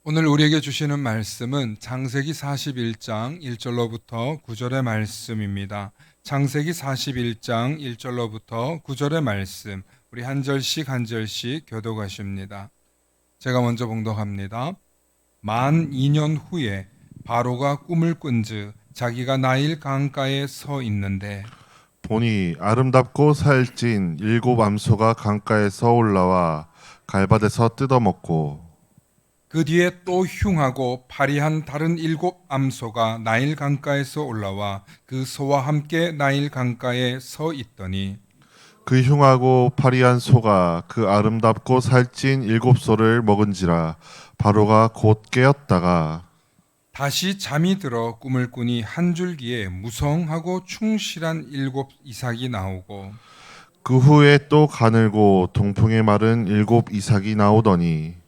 오늘 우리에게 주시는 말씀은 창세기 41장 1절로부터 9절의 말씀입니다. 창세기 41장 1절로부터 9절의 말씀, 우리 한 절씩 한 절씩 교독하십니다. 제가 먼저 봉독합니다. 만 2년 후에 바로가 꿈을 꾼즉 자기가 나일 강가에 서 있는데 보니 아름답고 살찐 일곱 암소가 강가에서 올라와 갈밭에서 뜯어먹고 그 뒤에 또 흉하고 파리한 다른 7 암소가 나일 강가에서 올라와 그 소와 함께 나일 강가에 서 있더니 그 흉하고 파리한 소가 그 아름답고 살찐 일곱 소를 먹은지라 바로가 곧 깨었다가 다시 잠이 들어 꿈을 꾸니 한 줄기에 무성하고 충실한 7 이삭이 나오고 그 후에 또 가늘고 동풍에 마른 일곱 이삭이 나오더니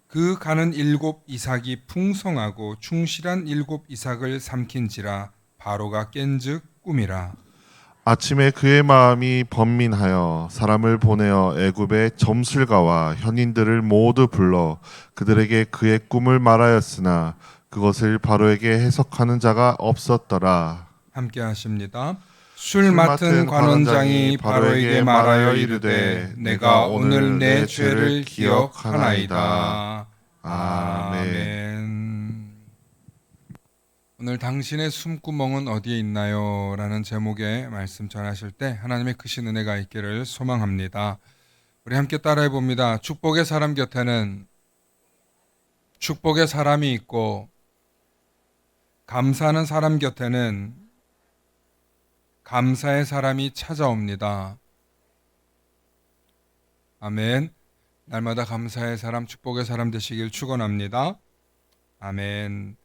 그 가는 7 이삭이 풍성하고 충실한 7 이삭을 삼킨지라 바로가 깬즉 꿈이라. 아침에 그의 마음이 번민하여 사람을 보내어 애굽의 점술가와 현인들을 모두 불러 그들에게 그의 꿈을 말하였으나 그것을 바로에게 해석하는 자가 없었더라. 함께 하십니다. 술 맡은 관원장이 바로에게 말하여 이르되 내가 오늘 내 죄를 기억하나이다. 아멘. 오늘 당신의 숨구멍은 어디에 있나요? 라는 제목의 말씀 전하실 때 하나님의 크신 은혜가 있기를 소망합니다. 우리 함께 따라해 봅니다. 축복의 사람 곁에는 축복의 사람이 있고 감사하는 사람 곁에는 감사의 사람이 찾아옵니다. 아멘. 날마다 감사의 사람, 축복의 사람 되시길 축원합니다. 아멘.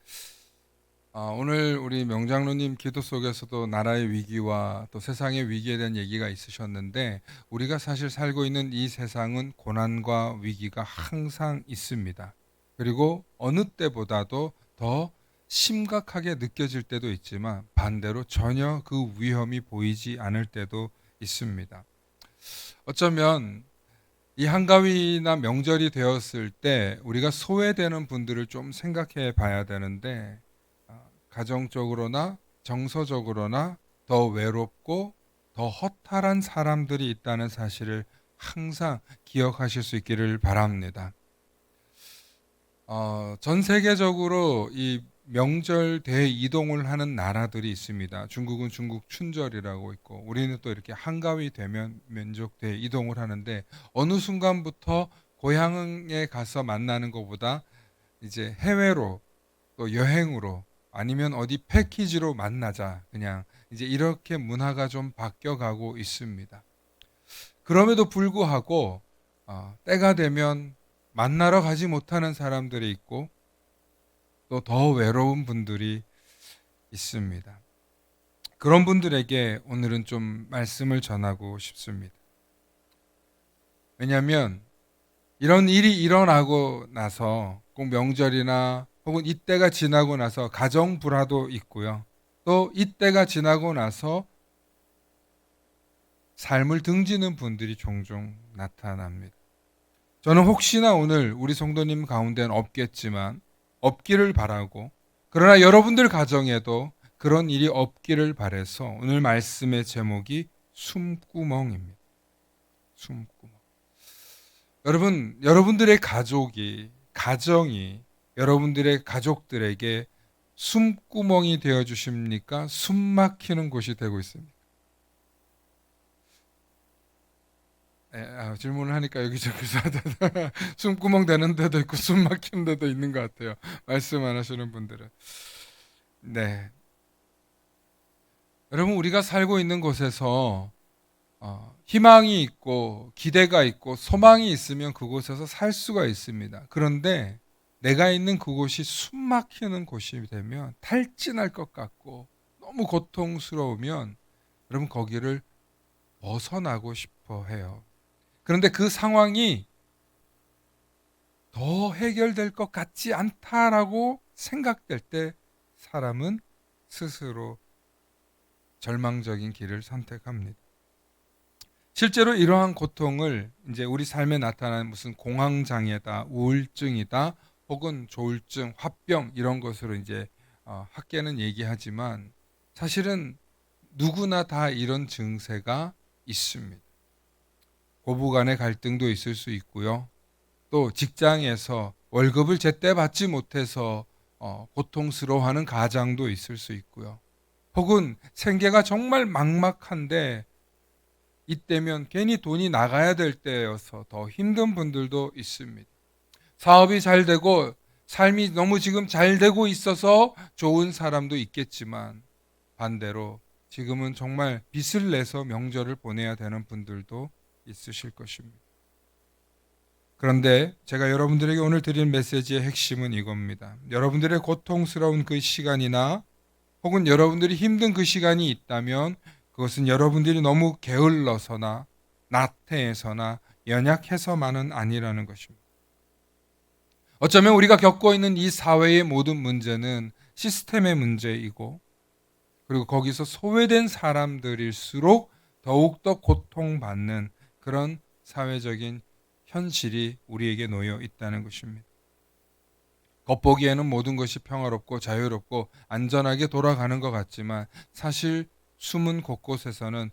오늘 우리 명장로님 기도 속에서도 나라의 위기와 또 세상의 위기에 대한 얘기가 있으셨는데 우리가 사실 살고 있는 이 세상은 고난과 위기가 항상 있습니다. 그리고 어느 때보다도 더 심각하게 느껴질 때도 있지만 반대로 전혀 그 위험이 보이지 않을 때도 있습니다. 어쩌면 이 한가위나 명절이 되었을 때 우리가 소외되는 분들을 좀 생각해 봐야 되는데 가정적으로나 정서적으로나 더 외롭고 더 허탈한 사람들이 있다는 사실을 항상 기억하실 수 있기를 바랍니다. 전 세계적으로 이 명절 대이동을 하는 나라들이 있습니다. 중국은 중국 춘절이라고 있고 우리는 또 이렇게 한가위 되면 민족 대이동을 하는데 어느 순간부터 고향에 가서 만나는 것보다 이제 해외로 또 여행으로 아니면 어디 패키지로 만나자 그냥 이제 이렇게 문화가 좀 바뀌어가고 있습니다. 그럼에도 불구하고 때가 되면 만나러 가지 못하는 사람들이 있고 또 더 외로운 분들이 있습니다. 그런 분들에게 오늘은 좀 말씀을 전하고 싶습니다. 왜냐하면 이런 일이 일어나고 나서 꼭 명절이나 혹은 이때가 지나고 나서 가정 불화도 있고요. 또 이때가 지나고 나서 삶을 등지는 분들이 종종 나타납니다. 저는 혹시나 오늘 우리 성도님 가운데는 없겠지만 없기를 바라고 그러나 여러분들 가정에도 그런 일이 없기를 바라서 오늘 말씀의 제목이 숨구멍입니다. 숨구멍. 여러분, 여러분들의 가정이 여러분들의 가족들에게 숨구멍이 되어 주십니까? 숨 막히는 곳이 되고 있습니다. 질문을 하니까 여기저기서 숨구멍 되는 데도 있고 숨 막히는 데도 있는 것 같아요. 말씀 안 하시는 분들은. 네. 여러분, 우리가 살고 있는 곳에서 희망이 있고 기대가 있고 소망이 있으면 그곳에서 살 수가 있습니다. 그런데 내가 있는 그곳이 숨 막히는 곳이 되면 탈진할 것 같고 너무 고통스러우면 여러분 거기를 벗어나고 싶어 해요. 그런데 그 상황이 더 해결될 것 같지 않다라고 생각될 때 사람은 스스로 절망적인 길을 선택합니다. 실제로 이러한 고통을 이제 우리 삶에 나타나는 무슨 공황장애다, 우울증이다, 혹은 조울증, 화병 이런 것으로 이제 학계는 얘기하지만 사실은 누구나 다 이런 증세가 있습니다. 고부간의 갈등도 있을 수 있고요. 또 직장에서 월급을 제때 받지 못해서 고통스러워하는 가장도 있을 수 있고요. 혹은 생계가 정말 막막한데 이때면 괜히 돈이 나가야 될 때여서 더 힘든 분들도 있습니다. 사업이 잘 되고 삶이 너무 지금 잘 되고 있어서 좋은 사람도 있겠지만 반대로 지금은 정말 빚을 내서 명절을 보내야 되는 분들도 있으실 것입니다. 그런데 제가 여러분들에게 오늘 드린 메시지의 핵심은 이겁니다. 여러분들의 고통스러운 그 시간이나 혹은 여러분들이 힘든 그 시간이 있다면 그것은 여러분들이 너무 게을러서나 나태해서나 연약해서만은 아니라는 것입니다. 어쩌면 우리가 겪고 있는 이 사회의 모든 문제는 시스템의 문제이고 그리고 거기서 소외된 사람들일수록 더욱더 고통받는 그런 사회적인 현실이 우리에게 놓여 있다는 것입니다. 겉보기에는 모든 것이 평화롭고 자유롭고 안전하게 돌아가는 것 같지만 사실 숨은 곳곳에서는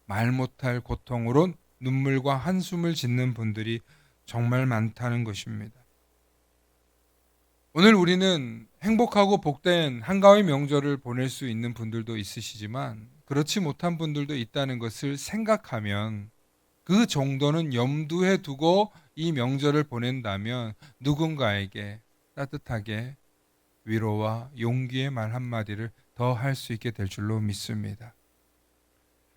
말 못할 고통으로 눈물과 한숨을 짓는 분들이 정말 많다는 것입니다. 오늘 우리는 행복하고 복된 한가위 명절을 보낼 수 있는 분들도 있으시지만 그렇지 못한 분들도 있다는 것을 생각하면 그 정도는 염두에 두고 이 명절을 보낸다면 누군가에게 따뜻하게 위로와 용기의 말 한마디를 더 할 수 있게 될 줄로 믿습니다.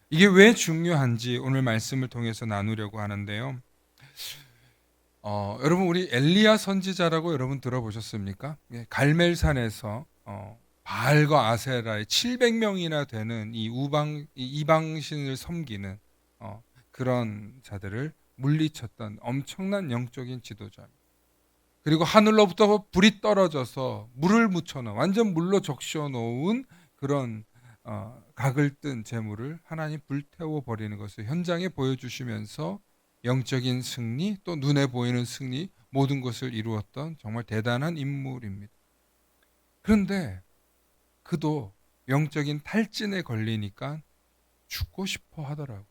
이게 왜 중요한지 오늘 말씀을 통해서 나누려고 하는데요. 여러분 우리 엘리야 선지자라고 여러분 들어보셨습니까? 갈멜산에서 바알과 아세라의 700명이나 되는 이 이방신을 섬기는 그런 자들을 물리쳤던 엄청난 영적인 지도자입니다. 그리고 하늘로부터 불이 떨어져서 물을 묻혀놓은 완전 물로 적셔 놓은 그런 각을 뜬 재물을 하나님 불태워 버리는 것을 현장에 보여주시면서 영적인 승리 또 눈에 보이는 승리 모든 것을 이루었던 정말 대단한 인물입니다. 그런데 그도 영적인 탈진에 걸리니까 죽고 싶어 하더라고.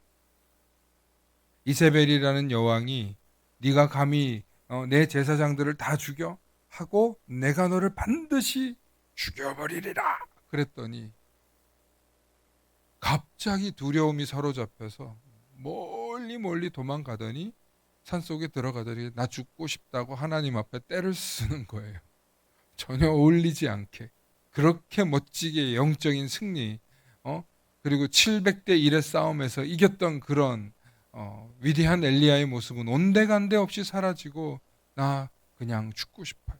이세벨이라는 여왕이 네가 감히 내 제사장들을 다 죽여? 하고 내가 너를 반드시 죽여버리리라 그랬더니 갑자기 두려움이 사로잡혀서 멀리 도망가더니 산속에 들어가더니 나 죽고 싶다고 하나님 앞에 떼를 쓰는 거예요. 전혀 어울리지 않게 그렇게 멋지게 영적인 승리 그리고 700대 1의 싸움에서 이겼던 그런 위대한 엘리야의 모습은 온데간데 없이 사라지고 나 그냥 죽고 싶어요.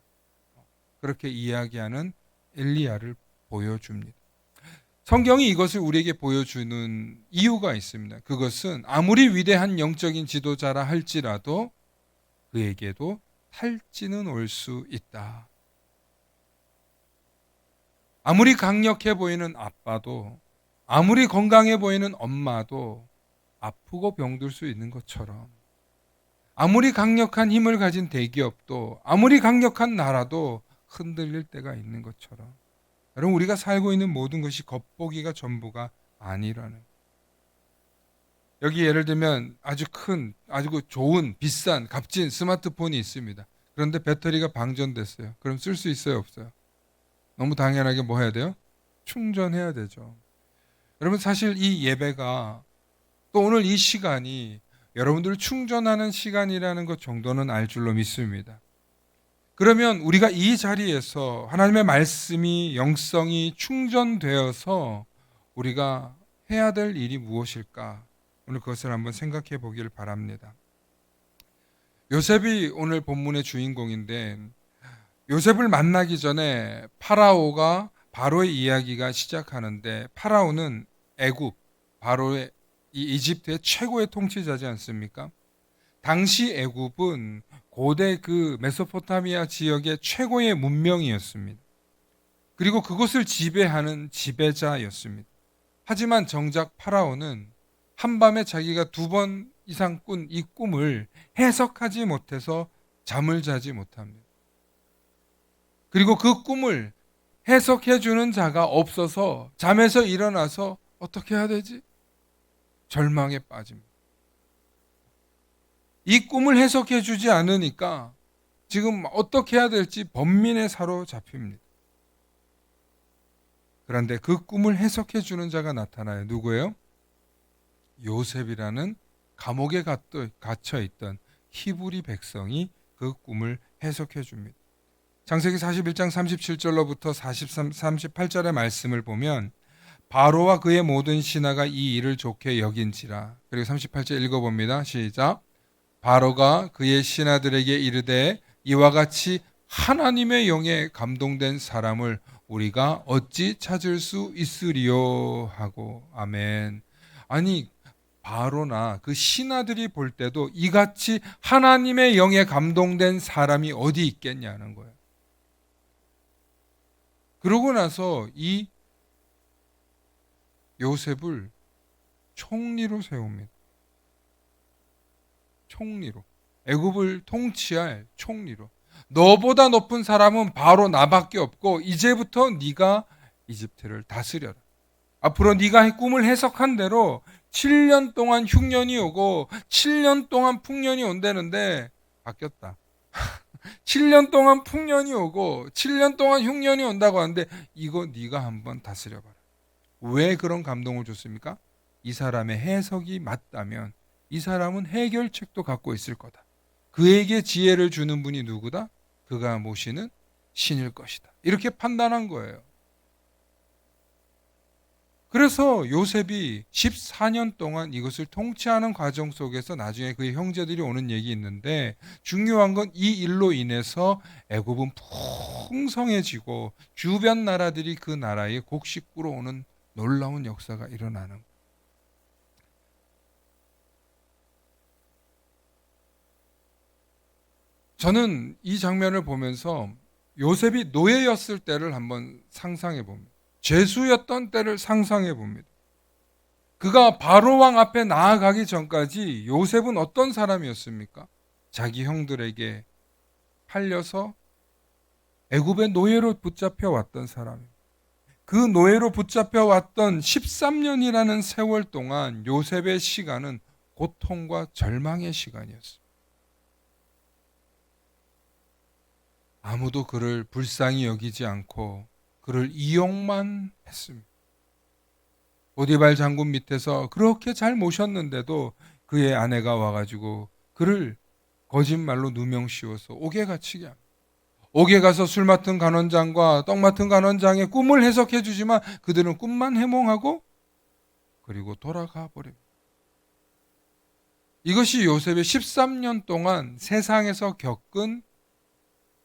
그렇게 이야기하는 엘리야를 보여줍니다. 성경이 이것을 우리에게 보여주는 이유가 있습니다. 그것은 아무리 위대한 영적인 지도자라 할지라도 그에게도 탈진은 올 수 있다. 아무리 강력해 보이는 아빠도 아무리 건강해 보이는 엄마도 아프고 병들 수 있는 것처럼 아무리 강력한 힘을 가진 대기업도 아무리 강력한 나라도 흔들릴 때가 있는 것처럼 여러분 우리가 살고 있는 모든 것이 겉보기가 전부가 아니라는 여기 예를 들면 아주 큰 아주 좋은 비싼 값진 스마트폰이 있습니다. 그런데 배터리가 방전됐어요. 그럼 쓸 수 있어요 없어요? 너무 당연하게 뭐 해야 돼요? 충전해야 되죠. 여러분 사실 이 예배가 또 오늘 이 시간이 여러분들을 충전하는 시간이라는 것 정도는 알 줄로 믿습니다. 그러면 우리가 이 자리에서 하나님의 말씀이 영성이 충전되어서 우리가 해야 될 일이 무엇일까? 오늘 그것을 한번 생각해 보기를 바랍니다. 요셉이 오늘 본문의 주인공인데 요셉을 만나기 전에 바로의 이야기가 시작하는데 파라오는 애굽, 바로의 이 이집트의 최고의 통치자지 않습니까? 당시 애굽은 고대 그 메소포타미아 지역의 최고의 문명이었습니다. 그리고 그곳을 지배하는 지배자였습니다. 하지만 정작 파라오는 한밤에 자기가 2번 이상 꾼 이 꿈을 해석하지 못해서 잠을 자지 못합니다. 그리고 그 꿈을 해석해 주는 자가 없어서 잠에서 일어나서 어떻게 해야 되지? 절망에 빠집니다. 이 꿈을 해석해 주지 않으니까 지금 어떻게 해야 될지 번민에 사로잡힙니다. 그런데 그 꿈을 해석해 주는 자가 나타나요. 누구예요? 요셉이라는 감옥에 갇혀 있던 히브리 백성이 그 꿈을 해석해 줍니다. 창세기 41장 37절로부터 38절의 말씀을 보면 바로와 그의 모든 신하가 이 일을 좋게 여긴지라. 그리고 38절 읽어봅니다. 시작. 바로가 그의 신하들에게 이르되 이와 같이 하나님의 영에 감동된 사람을 우리가 어찌 찾을 수 있으리요 하고. 아멘. 아니 바로나 그 신하들이 볼 때도 이같이 하나님의 영에 감동된 사람이 어디 있겠냐는 거예요. 그러고 나서 이 요셉을 총리로 세웁니다. 총리로. 애굽을 통치할 총리로. 너보다 높은 사람은 바로 나밖에 없고 이제부터 네가 이집트를 다스려라. 앞으로 네가 꿈을 해석한 대로 7년 동안 흉년이 오고 7년 동안 풍년이 온다는데 바뀌었다. 7년 동안 풍년이 오고 7년 동안 흉년이 온다고 하는데 이거 네가 한번 다스려봐라. 왜 그런 감동을 줬습니까? 이 사람의 해석이 맞다면 이 사람은 해결책도 갖고 있을 거다. 그에게 지혜를 주는 분이 누구다? 그가 모시는 신일 것이다. 이렇게 판단한 거예요. 그래서 요셉이 14년 동안 이것을 통치하는 과정 속에서 나중에 그의 형제들이 오는 얘기 있는데 중요한 건 이 일로 인해서 애굽은 풍성해지고 주변 나라들이 그 나라에 곡식구로 오는 놀라운 역사가 일어나는 거예요. 저는 이 장면을 보면서 요셉이 노예였을 때를 한번 상상해 봅니다. 죄수였던 때를 상상해 봅니다. 그가 바로 왕 앞에 나아가기 전까지 요셉은 어떤 사람이었습니까? 자기 형들에게 팔려서 애굽의 노예로 붙잡혀 왔던 사람입니다. 그 노예로 붙잡혀 왔던 13년이라는 세월 동안 요셉의 시간은 고통과 절망의 시간이었습니다. 아무도 그를 불쌍히 여기지 않고 그를 이용만 했습니다. 보디발 장군 밑에서 그렇게 잘 모셨는데도 그의 아내가 와가지고 그를 거짓말로 누명 씌워서 옥에 갇히게 합니다. 옥에 가서 술 맡은 간원장과 떡 맡은 간원장의 꿈을 해석해 주지만 그들은 꿈만 해몽하고 그리고 돌아가 버립니다. 이것이 요셉의 13년 동안 세상에서 겪은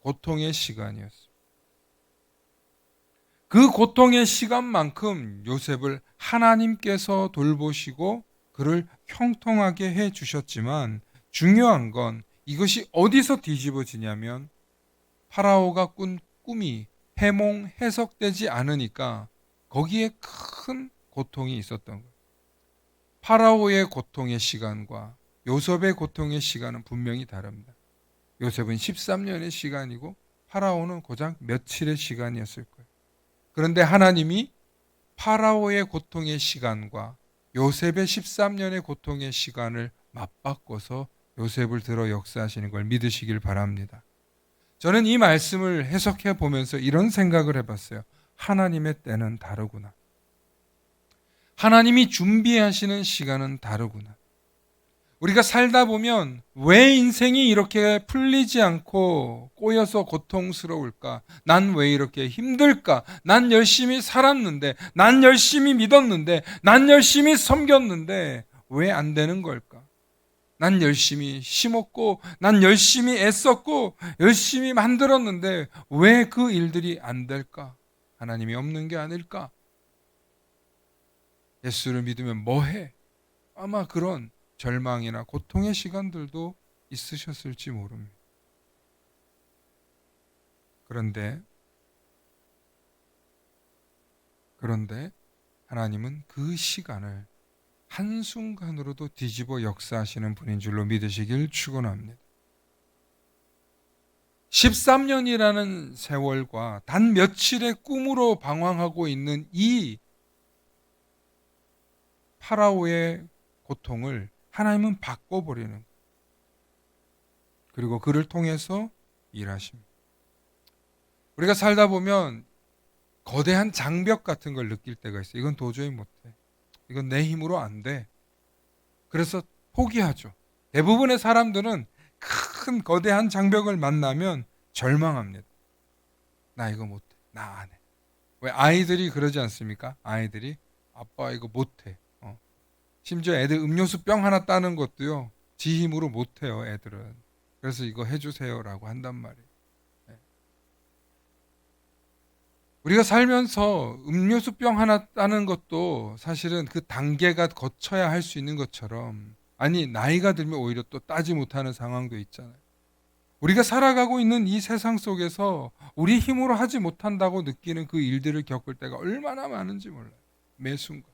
고통의 시간이었습니다. 그 고통의 시간만큼 요셉을 하나님께서 돌보시고 그를 형통하게 해 주셨지만 중요한 건 이것이 어디서 뒤집어지냐면 파라오가 꾼 꿈이 해몽 해석되지 않으니까 거기에 큰 고통이 있었던 거예요. 파라오의 고통의 시간과 요셉의 고통의 시간은 분명히 다릅니다. 요셉은 13년의 시간이고 파라오는 고작 며칠의 시간이었을 거예요. 그런데 하나님이 파라오의 고통의 시간과 요셉의 13년의 고통의 시간을 맞바꿔서 요셉을 들어 역사하시는 걸 믿으시길 바랍니다. 저는 이 말씀을 해석해 보면서 이런 생각을 해봤어요. 하나님의 때는 다르구나. 하나님이 준비하시는 시간은 다르구나. 우리가 살다 보면 왜 인생이 이렇게 풀리지 않고 꼬여서 고통스러울까? 난 왜 이렇게 힘들까? 난 열심히 살았는데, 난 열심히 믿었는데, 난 열심히 섬겼는데 왜 안 되는 걸까? 난 열심히 심었고, 난 열심히 애썼고, 열심히 만들었는데 왜 그 일들이 안 될까? 하나님이 없는 게 아닐까? 예수를 믿으면 뭐해? 아마 그런 절망이나 고통의 시간들도 있으셨을지 모릅니다. 그런데 하나님은 그 시간을 한순간으로도 뒤집어 역사하시는 분인 줄로 믿으시길 축원합니다. 13년이라는 세월과 단 며칠의 꿈으로 방황하고 있는 이 파라오의 고통을 하나님은 바꿔버리는 거예요. 그리고 그를 통해서 일하십니다. 우리가 살다 보면 거대한 장벽 같은 걸 느낄 때가 있어요. 이건 도저히 못해. 이건 내 힘으로 안 돼. 그래서 포기하죠. 대부분의 사람들은 큰 거대한 장벽을 만나면 절망합니다. 나 이거 못해. 나 안 해. 왜 아이들이 그러지 않습니까? 아이들이 아빠 이거 못해. 심지어 애들 음료수 병 하나 따는 것도요. 지 힘으로 못해요. 애들은. 그래서 이거 해주세요라고 한단 말이에요. 우리가 살면서 음료수 병 하나 따는 것도 사실은 그 단계가 거쳐야 할 수 있는 것처럼, 아니 나이가 들면 오히려 또 따지 못하는 상황도 있잖아요. 우리가 살아가고 있는 이 세상 속에서 우리 힘으로 하지 못한다고 느끼는 그 일들을 겪을 때가 얼마나 많은지 몰라요. 매 순간.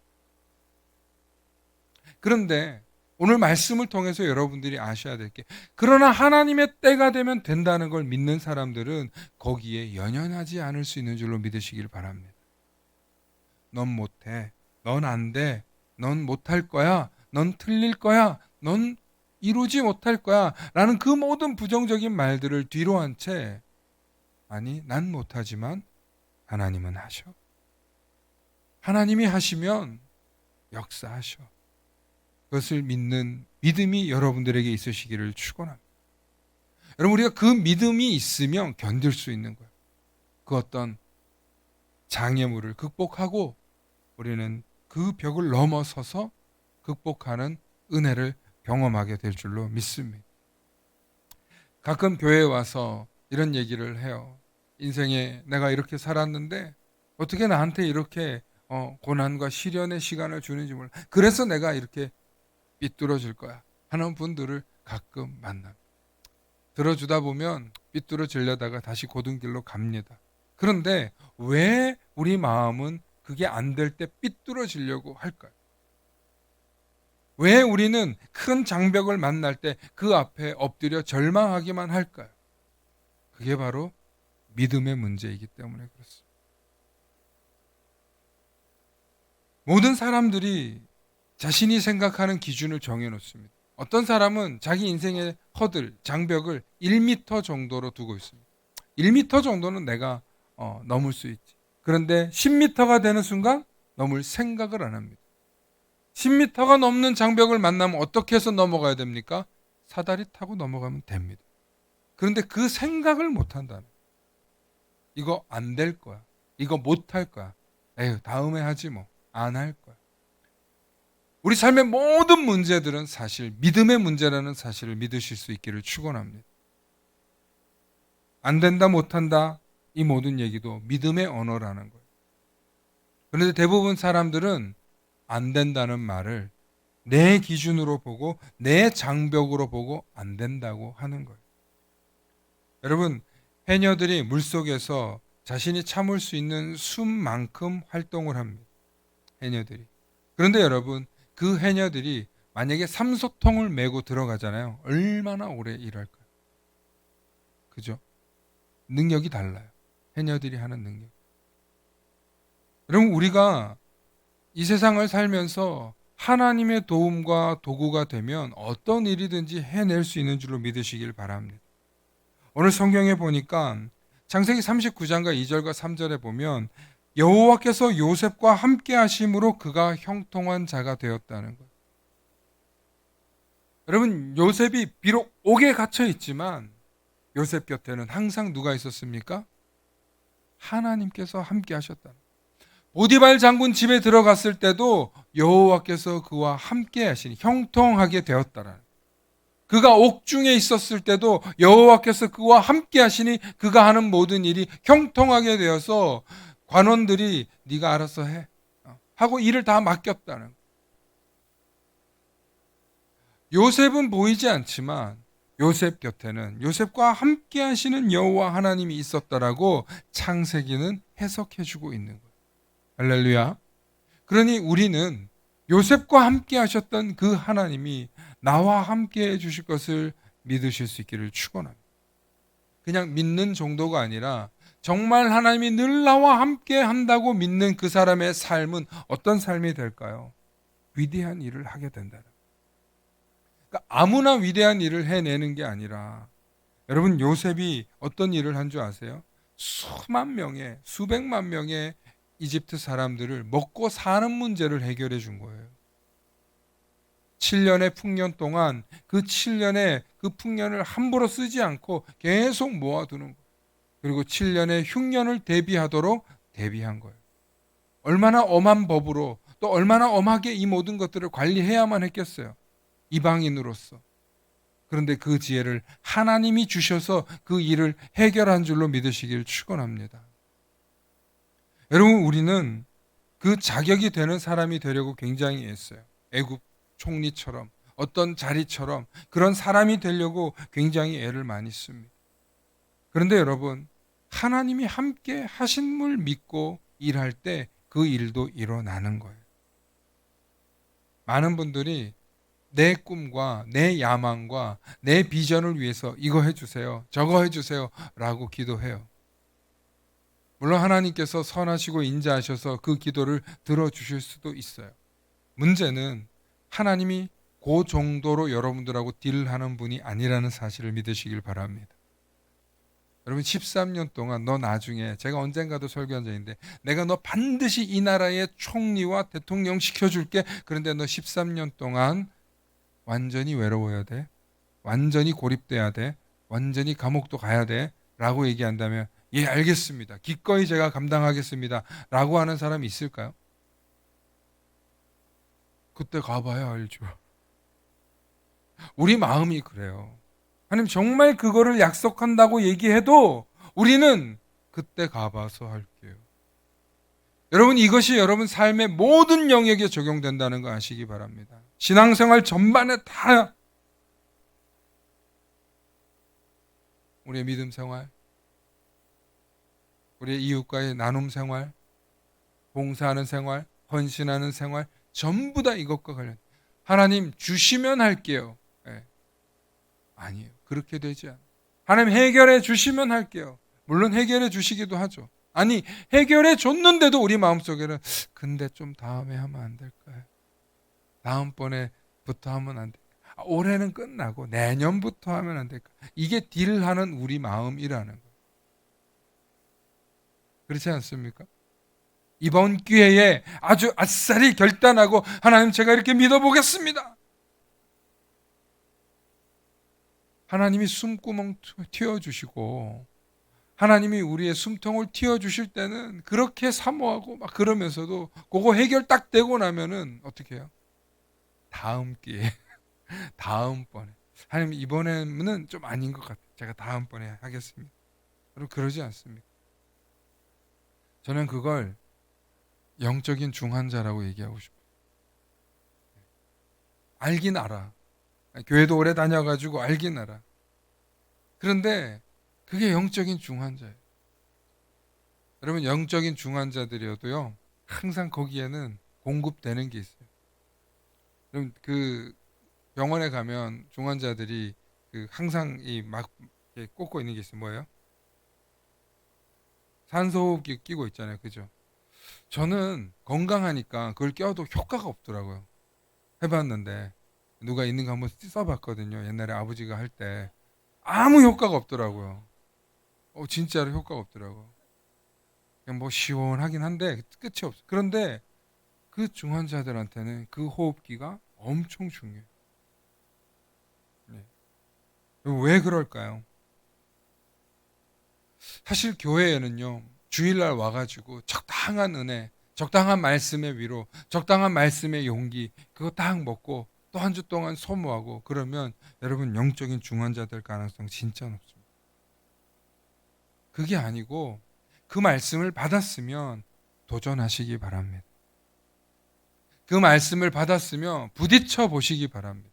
그런데 오늘 말씀을 통해서 여러분들이 아셔야 될 게, 그러나 하나님의 때가 되면 된다는 걸 믿는 사람들은 거기에 연연하지 않을 수 있는 줄로 믿으시길 바랍니다. 넌 못해. 넌 안 돼. 넌 못할 거야. 넌 틀릴 거야. 넌 이루지 못할 거야. 라는 그 모든 부정적인 말들을 뒤로 한 채, 아니, 난 못하지만 하나님은 하셔. 하나님이 하시면 역사하셔. 그것을 믿는 믿음이 여러분들에게 있으시기를 축원합니다. 여러분, 우리가 그 믿음이 있으면 견딜 수 있는 거예요. 그 어떤 장애물을 극복하고 우리는 그 벽을 넘어서서 극복하는 은혜를 경험하게 될 줄로 믿습니다. 가끔 교회에 와서 이런 얘기를 해요. 인생에 내가 이렇게 살았는데 어떻게 나한테 이렇게 고난과 시련의 시간을 주는지 몰라. 그래서 내가 이렇게 삐뚤어질 거야 하는 분들을 가끔 만납니다. 들어주다 보면 삐뚤어지려다가 다시 고든 길로 갑니다. 그런데 왜 우리 마음은 그게 안 될 때 삐뚤어지려고 할까요? 왜 우리는 큰 장벽을 만날 때 그 앞에 엎드려 절망하기만 할까요? 그게 바로 믿음의 문제이기 때문에 그렇습니다. 모든 사람들이 자신이 생각하는 기준을 정해놓습니다. 어떤 사람은 자기 인생의 허들, 장벽을 1m 정도로 두고 있습니다. 1m 정도는 내가 넘을 수 있지. 그런데 10m가 되는 순간 넘을 생각을 안 합니다. 10m가 넘는 장벽을 만나면 어떻게 해서 넘어가야 됩니까? 사다리 타고 넘어가면 됩니다. 그런데 그 생각을 못 한다는 거예요. 이거 안 될 거야. 이거 못 할 거야. 에휴, 다음에 하지 뭐. 안 할 거야. 우리 삶의 모든 문제들은 사실 믿음의 문제라는 사실을 믿으실 수 있기를 축원합니다. 안 된다, 못 한다, 이 모든 얘기도 믿음의 언어라는 거예요. 그런데 대부분 사람들은 안 된다는 말을 내 기준으로 보고 내 장벽으로 보고 안 된다고 하는 거예요. 여러분, 해녀들이 물속에서 자신이 참을 수 있는 숨만큼 활동을 합니다. 해녀들이. 그런데 여러분, 그 해녀들이 만약에 삼소통을 메고 들어가잖아요. 얼마나 오래 일할까요? 그죠? 능력이 달라요. 해녀들이 하는 능력. 여러분, 우리가 이 세상을 살면서 하나님의 도움과 도구가 되면 어떤 일이든지 해낼 수 있는 줄로 믿으시길 바랍니다. 오늘 성경에 보니까 창세기 39장과 2절과 3절에 보면 여호와께서 요셉과 함께 하심으로 그가 형통한 자가 되었다는 거예요. 여러분, 요셉이 비록 옥에 갇혀 있지만 요셉 곁에는 항상 누가 있었습니까? 하나님께서 함께 하셨다는 거예요. 보디발 장군 집에 들어갔을 때도 여호와께서 그와 함께 하시니 형통하게 되었다라는 거예요. 그가 옥중에 있었을 때도 여호와께서 그와 함께 하시니 그가 하는 모든 일이 형통하게 되어서 관원들이 네가 알아서 해 하고 일을 다 맡겼다는 거예요. 요셉은 보이지 않지만 요셉 곁에는 요셉과 함께 하시는 여호와 하나님이 있었다라고 창세기는 해석해주고 있는 거예요. 할렐루야. 그러니 우리는 요셉과 함께 하셨던 그 하나님이 나와 함께 해주실 것을 믿으실 수 있기를 축원합니다. 그냥 믿는 정도가 아니라 정말 하나님이 늘 나와 함께 한다고 믿는 그 사람의 삶은 어떤 삶이 될까요? 위대한 일을 하게 된다. 그러니까 아무나 위대한 일을 해내는 게 아니라, 여러분 요셉이 어떤 일을 한 줄 아세요? 수만 명의, 수백만 명의 이집트 사람들을 먹고 사는 문제를 해결해 준 거예요. 7년의 풍년 동안 그 7년의 그 풍년을 함부로 쓰지 않고 계속 모아두는 거예요. 그리고 7년의 흉년을 대비하도록 대비한 거예요. 얼마나 엄한 법으로, 또 얼마나 엄하게 이 모든 것들을 관리해야만 했겠어요. 이방인으로서. 그런데 그 지혜를 하나님이 주셔서 그 일을 해결한 줄로 믿으시길 축원합니다. 여러분, 우리는 그 자격이 되는 사람이 되려고 굉장히 애써요. 애굽 총리처럼, 어떤 자리처럼 그런 사람이 되려고 굉장히 애를 많이 씁니다. 그런데 여러분, 하나님이 함께 하신 걸 믿고 일할 때 그 일도 일어나는 거예요. 많은 분들이 내 꿈과 내 야망과 내 비전을 위해서 이거 해주세요, 저거 해주세요 라고 기도해요. 물론 하나님께서 선하시고 인자하셔서 그 기도를 들어주실 수도 있어요. 문제는 하나님이 그 정도로 여러분들하고 딜하는 분이 아니라는 사실을 믿으시길 바랍니다. 여러분, 13년 동안 너 나중에, 제가 언젠가도 설교한 적인데, 내가 너 반드시 이 나라의 총리와 대통령 시켜줄게. 그런데 너 13년 동안 완전히 외로워야 돼, 완전히 고립돼야 돼, 완전히 감옥도 가야 돼 라고 얘기한다면, 예 알겠습니다, 기꺼이 제가 감당하겠습니다 라고 하는 사람이 있을까요? 그때 가봐야 알죠. 우리 마음이 그래요. 하나님 정말 그거를 약속한다고 얘기해도 우리는 그때 가봐서 할게요. 여러분, 이것이 여러분 삶의 모든 영역에 적용된다는 거 아시기 바랍니다. 신앙생활 전반에 다, 우리의 믿음 생활, 우리의 이웃과의 나눔 생활, 봉사하는 생활, 헌신하는 생활, 전부 다 이것과 관련. 하나님 주시면 할게요. 네. 아니에요. 그렇게 되지 않아요. 하나님 해결해 주시면 할게요. 물론 해결해 주시기도 하죠. 아니, 해결해 줬는데도 우리 마음속에는 근데 좀 다음에 하면 안 될까요? 다음번에부터 하면 안 될까요? 올해는 끝나고 내년부터 하면 안 될까요? 이게 딜하는 우리 마음이라는 거예요. 그렇지 않습니까? 이번 기회에 아주 아싸리 결단하고 하나님 제가 이렇게 믿어보겠습니다. 하나님이 숨구멍 틔워주시고 하나님이 우리의 숨통을 틔워주실 때는 그렇게 사모하고 막 그러면서도 그거 해결 딱 되고 나면은 어떻게 해요? 다음 기회, 다음번에. 하나님 이번에는 좀 아닌 것 같아요. 제가 다음번에 하겠습니다. 여러분 그러지 않습니까? 저는 그걸 영적인 중환자라고 얘기하고 싶어요. 알긴 알아. 교회도 오래 다녀가지고 알긴 알아. 그런데 그게 영적인 중환자예요. 여러분, 영적인 중환자들이어도요, 항상 거기에는 공급되는 게 있어요. 여러분, 그 병원에 가면 중환자들이 그 항상 이 막 꽂고 있는 게 있어요. 뭐예요? 산소호흡기 끼고 있잖아요. 그죠? 저는 건강하니까 그걸 껴도 효과가 없더라고요. 해봤는데 누가 있는 거 한번 써봤거든요. 옛날에 아버지가 할 때 아무 효과가 없더라고요. 진짜로 효과가 없더라고. 그냥 뭐 시원하긴 한데 끝이 없어. 그런데 그 중환자들한테는 그 호흡기가 엄청 중요해요. 네. 왜 그럴까요? 사실 교회에는요, 주일날 와가지고 적당한 은혜, 적당한 말씀의 위로, 적당한 말씀의 용기, 그거 딱 먹고 또 한 주 동안 소모하고 그러면 여러분 영적인 중환자 될 가능성 진짜 높습니다. 그게 아니고 그 말씀을 받았으면 도전하시기 바랍니다. 그 말씀을 받았으면 부딪혀 보시기 바랍니다.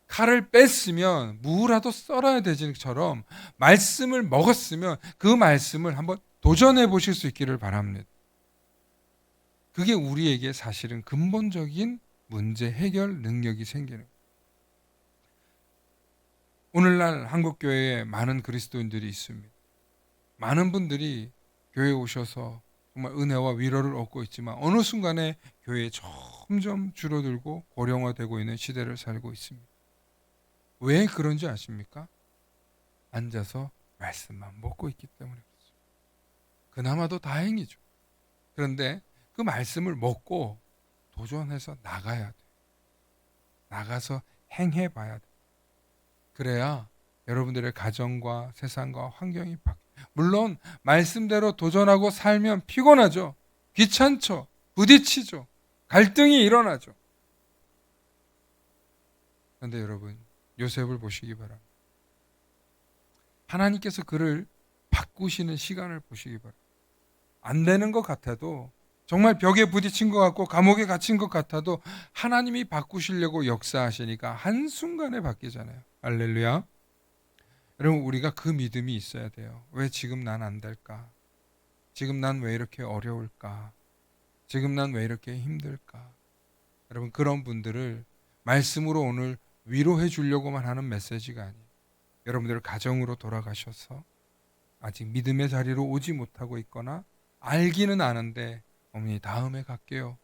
칼을 뺐으면 무라도 썰어야 되지처럼 말씀을 먹었으면 그 말씀을 한번 도전해 보실 수 있기를 바랍니다. 그게 우리에게 사실은 근본적인 문제 해결 능력이 생기는 거예요. 오늘날 한국 교회에 많은 그리스도인들이 있습니다. 많은 분들이 교회에 오셔서 정말 은혜와 위로를 얻고 있지만 어느 순간에 교회에 점점 줄어들고 고령화되고 있는 시대를 살고 있습니다. 왜 그런지 아십니까? 앉아서 말씀만 먹고 있기 때문에 그렇죠. 그나마도 다행이죠. 그런데 그 말씀을 먹고 도전해서 나가야 돼. 나가서 행해 봐야 돼. 그래야 여러분들의 가정과 세상과 환경이 바뀌어요. 물론 말씀대로 도전하고 살면 피곤하죠. 귀찮죠. 부딪히죠. 갈등이 일어나죠. 그런데 여러분, 요셉을 보시기 바랍니다. 하나님께서 그를 바꾸시는 시간을 보시기 바랍니다. 안 되는 것 같아도, 정말 벽에 부딪힌 것 같고 감옥에 갇힌 것 같아도 하나님이 바꾸시려고 역사하시니까 한순간에 바뀌잖아요. 할렐루야. 여러분, 우리가 그 믿음이 있어야 돼요. 왜 지금 난 안 될까? 지금 난 왜 이렇게 어려울까? 지금 난 왜 이렇게 힘들까? 여러분, 그런 분들을 말씀으로 오늘 위로해 주려고만 하는 메시지가 아니에요. 여러분들 가정으로 돌아가셔서 아직 믿음의 자리로 오지 못하고 있거나 알기는 아는데, 어머니 다음에 갈게요.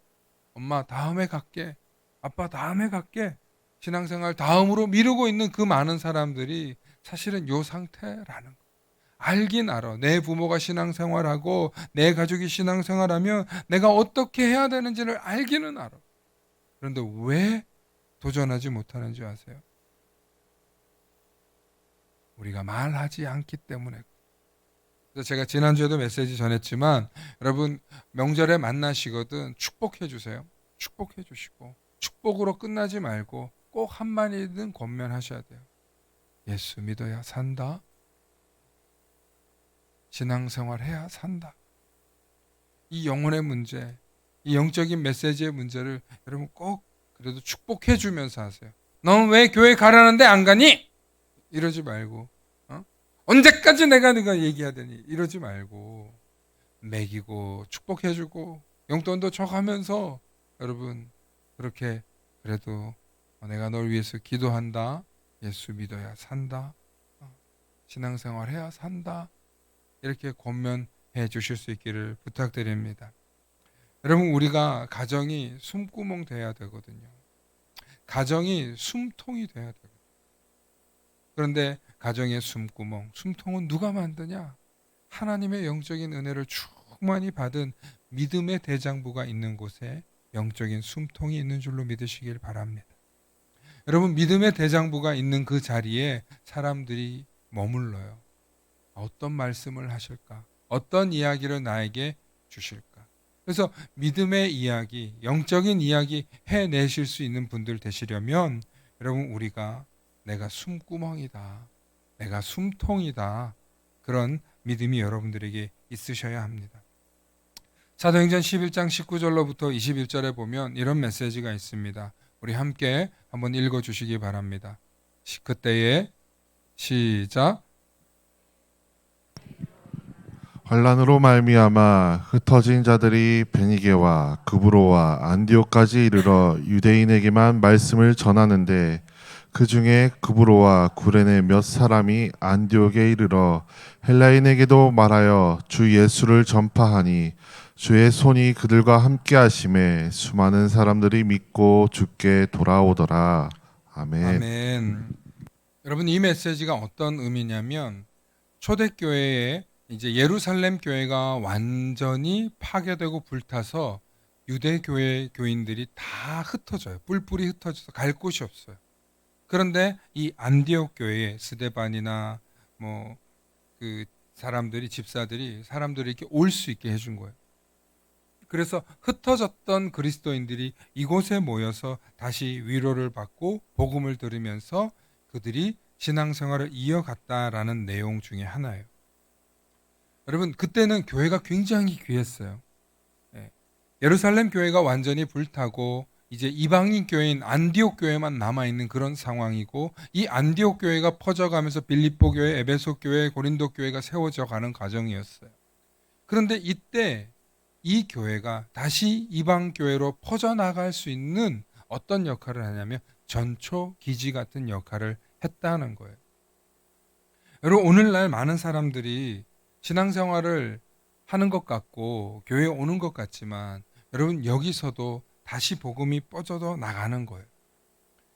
엄마 다음에 갈게. 아빠 다음에 갈게. 신앙생활 다음으로 미루고 있는 그 많은 사람들이 사실은 요 상태라는 거. 알긴 알아. 내 부모가 신앙생활하고 내 가족이 신앙생활하면 내가 어떻게 해야 되는지를 알기는 알아. 그런데 왜 도전하지 못하는지 아세요? 우리가 말하지 않기 때문에. 그래서 제가 지난주에도 메시지 전했지만, 여러분 명절에 만나시거든 축복해 주세요. 축복해 주시고 축복으로 끝나지 말고 꼭 한마디든 권면하셔야 돼요. 예수 믿어야 산다. 신앙생활 해야 산다. 이 영혼의 문제, 이 영적인 메시지의 문제를 여러분 꼭 그래도 축복해 주면서 하세요. 넌 왜 교회 가라는데 안 가니? 이러지 말고, 언제까지 내가 얘기해야 되니? 이러지 말고 먹이고 축복해주고 용돈도 줘가면서 여러분 그렇게 그래도 내가 널 위해서 기도한다. 예수 믿어야 산다. 신앙생활 해야 산다. 이렇게 권면해 주실 수 있기를 부탁드립니다. 여러분, 우리가 가정이 숨구멍 돼야 되거든요. 가정이 숨통이 돼야 되거든요. 그런데 가정의 숨구멍, 숨통은 누가 만드냐? 하나님의 영적인 은혜를 충만히 받은 믿음의 대장부가 있는 곳에 영적인 숨통이 있는 줄로 믿으시길 바랍니다. 여러분, 믿음의 대장부가 있는 그 자리에 사람들이 머물러요. 어떤 말씀을 하실까? 어떤 이야기를 나에게 주실까? 그래서 믿음의 이야기, 영적인 이야기 해내실 수 있는 분들 되시려면 여러분, 우리가 내가 숨구멍이다, 내가 숨통이다, 그런 믿음이 여러분들에게 있으셔야 합니다. 사도행전 11장 19절로부터 21절에 보면 이런 메시지가 있습니다. 우리 함께 한번 읽어주시기 바랍니다. 그때에 시작. 환란으로 말미암아 흩어진 자들이 베니게와 그브로와 안디옥까지 이르러 유대인에게만 말씀을 전하는데, 그 중에 그브로와 구레네 몇 사람이 안디옥에 이르러 헬라인에게도 말하여 주 예수를 전파하니, 주의 손이 그들과 함께 하심에 수많은 사람들이 믿고 주께 돌아오더라. 아멘. 아멘. 여러분, 이 메시지가 어떤 의미냐면, 초대교회에 이제 예루살렘 교회가 완전히 파괴되고 불타서 유대 교회 교인들이 다 흩어져요. 뿔뿔이 흩어져서 갈 곳이 없어요. 그런데 이 안디옥 교회에 스데반이나 뭐 그 사람들이, 집사들이 사람들이 이렇게 올 수 있게 해준 거예요. 그래서 흩어졌던 그리스도인들이 이곳에 모여서 다시 위로를 받고 복음을 들으면서 그들이 신앙생활을 이어갔다라는 내용 중에 하나예요. 여러분, 그때는 교회가 굉장히 귀했어요. 예루살렘 교회가 완전히 불타고 이제 이방인 교회인 안디옥 교회만 남아있는 그런 상황이고, 이 안디옥 교회가 퍼져가면서 빌립보 교회, 에베소 교회, 고린도 교회가 세워져 가는 과정이었어요. 그런데 이때 이 교회가 다시 이방 교회로 퍼져나갈 수 있는 어떤 역할을 하냐면 전초 기지 같은 역할을 했다는 거예요. 여러분, 오늘날 많은 사람들이 신앙생활을 하는 것 같고 교회에 오는 것 같지만 여러분, 여기서도 다시 복음이 뻗어져 나가는 거예요.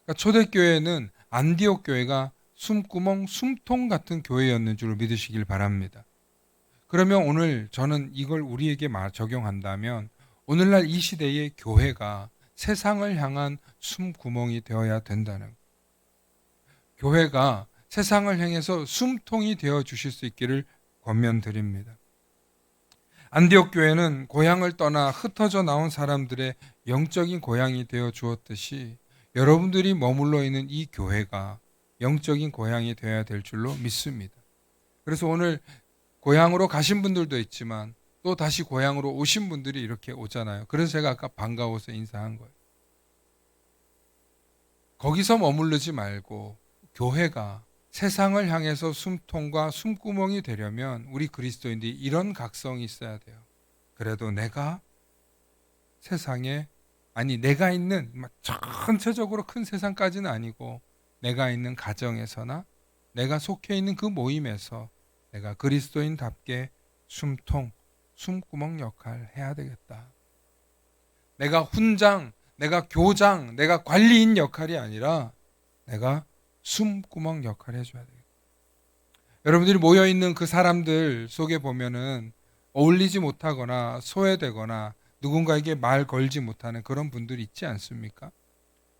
그러니까 초대교회는 안디옥 교회가 숨구멍, 숨통 같은 교회였는 줄 믿으시길 바랍니다. 그러면 오늘 저는 이걸 우리에게 적용한다면 오늘날 이 시대의 교회가 세상을 향한 숨구멍이 되어야 된다는 거예요. 교회가 세상을 향해서 숨통이 되어 주실 수 있기를 권면드립니다. 안디옥 교회는 고향을 떠나 흩어져 나온 사람들의 영적인 고향이 되어 주었듯이 여러분들이 머물러 있는 이 교회가 영적인 고향이 되어야 될 줄로 믿습니다. 그래서 오늘 고향으로 가신 분들도 있지만 또 다시 고향으로 오신 분들이 이렇게 오잖아요. 그래서 제가 아까 반가워서 인사한 거예요. 거기서 머무르지 말고 교회가 세상을 향해서 숨통과 숨구멍이 되려면 우리 그리스도인들이 이런 각성이 있어야 돼요. 그래도 내가 세상에, 내가 있는 전체적으로 큰 세상까지는 아니고 내가 있는 가정에서나 내가 속해 있는 그 모임에서 내가 그리스도인답게 숨통, 숨구멍 역할 해야 되겠다. 내가 훈장, 내가 교장, 내가 관리인 역할이 아니라 내가 숨구멍 역할을 해줘야 되겠다. 여러분들이 모여있는 그 사람들 속에 보면은 어울리지 못하거나 소외되거나 누군가에게 말 걸지 못하는 그런 분들이 있지 않습니까?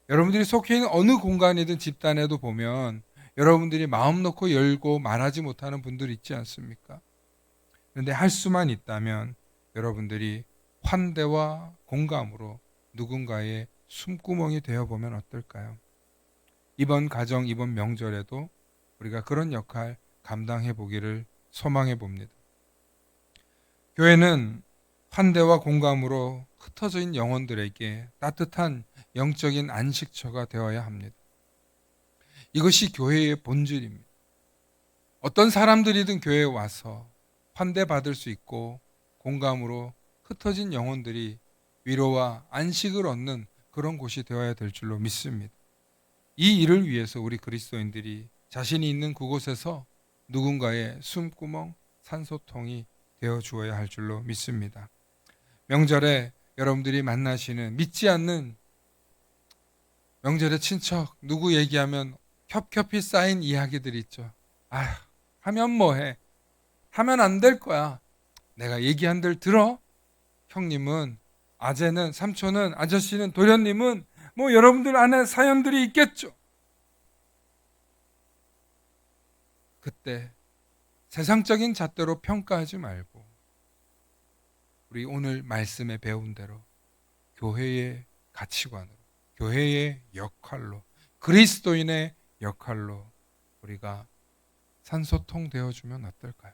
여러분들이 속해 있는 어느 공간이든 집단에도 보면 여러분들이 마음 놓고 열고 말하지 못하는 분들이 있지 않습니까? 그런데 할 수만 있다면 여러분들이 환대와 공감으로 누군가의 숨구멍이 되어보면 어떨까요? 이번 가정, 이번 명절에도 우리가 그런 역할 감당해 보기를 소망해 봅니다. 교회는 환대와 공감으로 흩어져 있는 영혼들에게 따뜻한 영적인 안식처가 되어야 합니다. 이것이 교회의 본질입니다. 어떤 사람들이든 교회에 와서 환대받을 수 있고 공감으로 흩어진 영혼들이 위로와 안식을 얻는 그런 곳이 되어야 될 줄로 믿습니다. 이 일을 위해서 우리 그리스도인들이 자신이 있는 그곳에서 누군가의 숨구멍, 산소통이 되어 주어야 할 줄로 믿습니다. 명절에 여러분들이 만나시는 믿지 않는 명절의 친척, 누구 얘기하면 겹겹이 쌓인 이야기들이 있죠. 아휴, 하면 뭐해? 하면 안 될 거야. 내가 얘기한 들 들어? 형님은, 아재는, 삼촌은, 아저씨는, 도련님은 뭐 여러분들 안에 사연들이 있겠죠. 그때 세상적인 잣대로 평가하지 말고 우리 오늘 말씀에 배운 대로 교회의 가치관으로, 교회의 역할로, 그리스도인의 역할로 우리가 산소통 되어주면 어떨까요?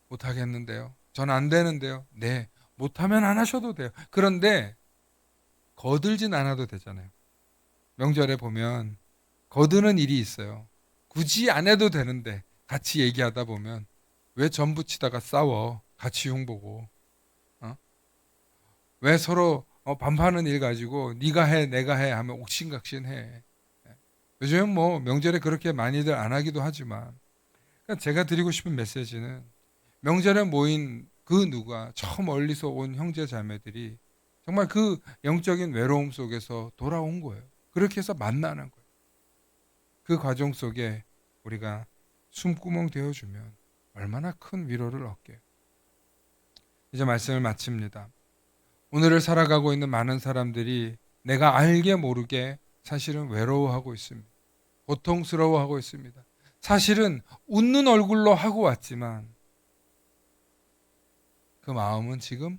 못하겠는데요. 전 안 되는데요. 네, 못하면 안 하셔도 돼요. 그런데 거들진 않아도 되잖아요. 명절에 보면 거드는 일이 있어요. 굳이 안 해도 되는데 같이 얘기하다 보면 왜 전 부치다가 싸워? 같이 흉보고. 어? 왜 서로 반파하는 일 가지고 네가 해 내가 해 하면 옥신각신해. 요즘 뭐 명절에 그렇게 많이들 안 하기도 하지만 그러니까 제가 드리고 싶은 메시지는 명절에 모인 그 누가 저 멀리서 온 형제 자매들이 정말 그 영적인 외로움 속에서 돌아온 거예요. 그렇게 해서 만나는 거예요. 그 과정 속에 우리가 숨구멍 되어주면 얼마나 큰 위로를 얻게요. 이제 말씀을 마칩니다. 오늘을 살아가고 있는 많은 사람들이 내가 알게 모르게 사실은 외로워하고 있습니다. 고통스러워하고 있습니다. 사실은 웃는 얼굴로 하고 왔지만 그 마음은 지금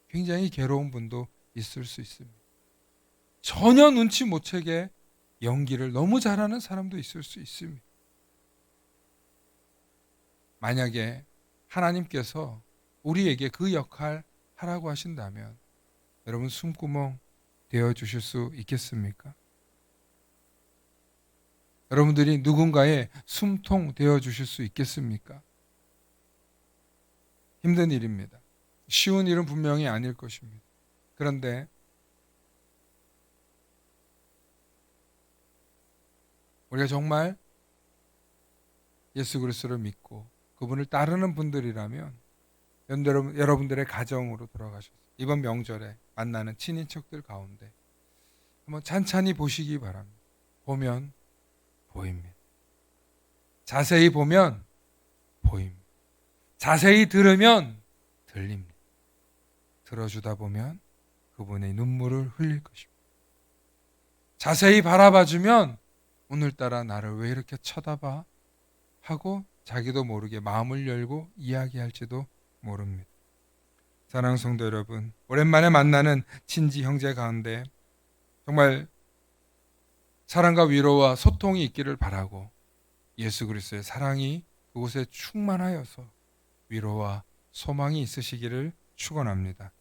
굉장히 괴로운 분도 있을 수 있습니다. 전혀 눈치 못 채게 연기를 너무 잘하는 사람도 있을 수 있습니다. 만약에 하나님께서 우리에게 그 역할 하라고 하신다면 여러분 숨구멍 되어 주실 수 있겠습니까? 여러분들이 누군가의 숨통 되어 주실 수 있겠습니까? 힘든 일입니다. 쉬운 일은 분명히 아닐 것입니다. 그런데 우리가 정말 예수 그리스도를 믿고 그분을 따르는 분들이라면 여러분들의 가정으로 돌아가셔서 이번 명절에 만나는 친인척들 가운데 한번 찬찬히 보시기 바랍니다. 보면 보입니다. 자세히 보면 보입니다. 자세히 들으면 들립니다. 들어주다 보면 그분의 눈물을 흘릴 것입니다. 자세히 바라봐주면 오늘따라 나를 왜 이렇게 쳐다봐? 하고 자기도 모르게 마음을 열고 이야기할지도 모릅니다. 사랑하는 성도 여러분, 오랜만에 만나는 친지 형제 가운데 정말 사랑과 위로와 소통이 있기를 바라고 예수 그리스도의 사랑이 그곳에 충만하여서 위로와 소망이 있으시기를 축원합니다.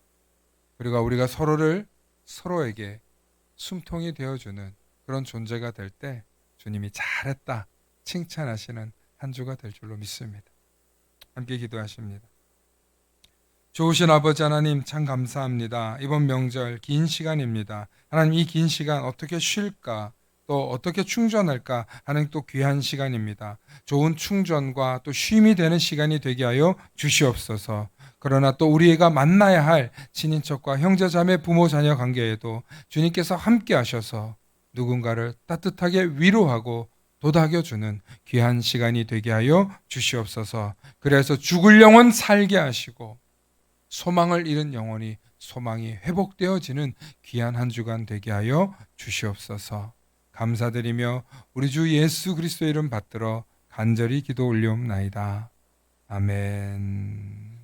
그리고 우리가 서로에게 숨통이 되어주는 그런 존재가 될 때 주님이 잘했다 칭찬하시는 한 주가 될 줄로 믿습니다. 함께 기도하십니다. 좋으신 아버지 하나님 참 감사합니다. 이번 명절 긴 시간입니다. 하나님 이 긴 시간 어떻게 쉴까 또 어떻게 충전할까 하는 또 귀한 시간입니다. 좋은 충전과 또 쉼이 되는 시간이 되게 하여 주시옵소서. 그러나 또 우리가 만나야 할 친인척과 형제자매 부모 자녀 관계에도 주님께서 함께 하셔서 누군가를 따뜻하게 위로하고 도닥여주는 귀한 시간이 되게 하여 주시옵소서. 그래서 죽을 영혼 살게 하시고 소망을 잃은 영혼이 소망이 회복되어지는 귀한 한 주간 되게 하여 주시옵소서. 감사드리며 우리 주 예수 그리스도의 이름 받들어 간절히 기도 올리옵나이다. 아멘.